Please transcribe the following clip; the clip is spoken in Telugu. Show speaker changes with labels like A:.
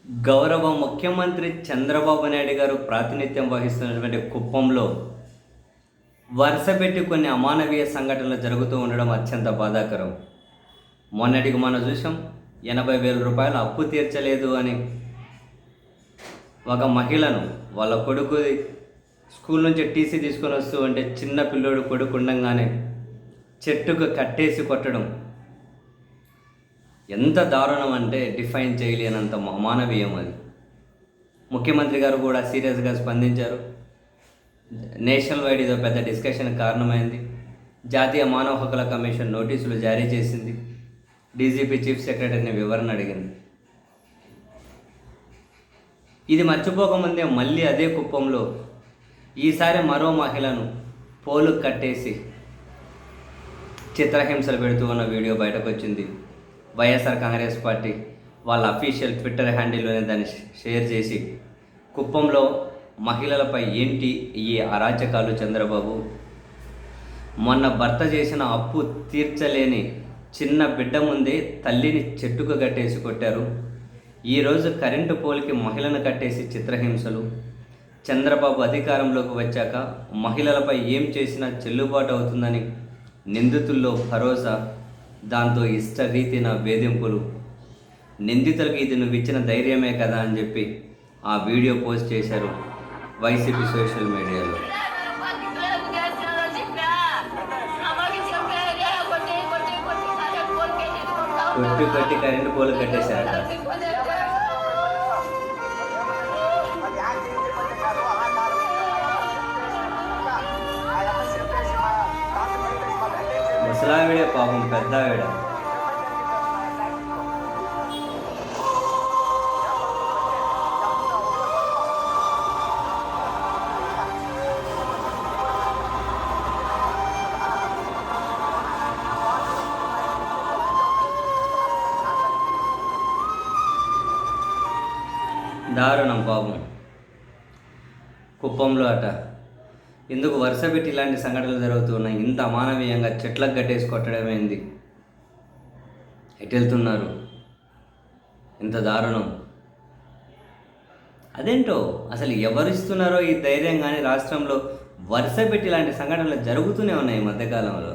A: గౌరవ ముఖ్యమంత్రి చంద్రబాబు నాయుడు గారు ప్రాతినిధ్యం వహిస్తున్నటువంటి కుప్పంలో వరుసపెట్టి కొన్ని అమానవీయ సంఘటనలు జరుగుతూ ఉండడం అత్యంత బాధాకరం. మొన్నటికి మనం చూసాం, 80,000 రూపాయలు అప్పు తీర్చలేదు అని ఒక మహిళను వాళ్ళ కొడుకు స్కూల్ నుంచి టీసీ తీసుకొని వస్తూ ఉంటే చిన్న పిల్లోడు కొడుకు ఉండంగానే చెట్టుకు కట్టేసి కొట్టడం ఎంత దారుణం అంటే డిఫైన్ చేయలేనంత అమానవీయం అది. ముఖ్యమంత్రి గారు కూడా సీరియస్గా స్పందించారు. నేషనల్ వైడ్ ఇదో పెద్ద డిస్కషన్ కారణమైంది. జాతీయ మానవ హక్కుల కమిషన్ నోటీసులు జారీ చేసింది. డీజీపీ చీఫ్ సెక్రటరీని వివరణ అడిగింది. ఇది మర్చిపోకముందే మళ్ళీ అదే కుప్పంలో ఈసారి మరో మహిళను పోలు కట్టేసి చిత్రహింసలు పెడుతూ ఉన్న వీడియో బయటకు వచ్చింది. వైఎస్ఆర్ కాంగ్రెస్ పార్టీ వాళ్ళ అఫీషియల్ ట్విట్టర్ హ్యాండిల్లోనే దాన్ని షేర్ చేసి, కుప్పంలో మహిళలపై ఏంటి ఈ అరాచకాలు చంద్రబాబు, మొన్న భర్త చేసిన అప్పు తీర్చలేని చిన్న బిడ్డ ముందే తల్లిని చెట్టుకు కట్టేసి కొట్టారు, ఈరోజు కరెంటు పోల్కి మహిళను కట్టేసి చిత్రహింసలు, చంద్రబాబు అధికారంలోకి వచ్చాక మహిళలపై ఏం చేసినా చెల్లుబాటు అవుతుందని నిందితుల్లో భరోసా, దాంతో ఇష్టరీతిన వేధింపులు, నిందితులకు ఇది నువ్వు ఇచ్చిన ధైర్యమే కదా అని చెప్పి ఆ వీడియో పోస్ట్ చేశారు వైసీపీ సోషల్ మీడియాలో. కొట్టి కరెంటు పోలు కట్టేశారట. ముసలావిడే పాపం, పెద్ద ఆవిడ. దారుణం పాపం. కుప్పంలో అట ఎందుకు వరుస పెట్టి ఇలాంటి సంఘటనలు జరుగుతూ ఉన్నాయి? ఇంత అమానవీయంగా చెట్లకు కట్టేసి కొట్టడమేంది? ఎటు వెళ్తున్నారు? ఇంత దారుణం. అదేంటో అసలు ఎవరిస్తున్నారో ఈ ధైర్యం. కానీ రాష్ట్రంలో వరుస పెట్టి ఇలాంటి సంఘటనలు జరుగుతూనే ఉన్నాయి ఈ మధ్యకాలంలో.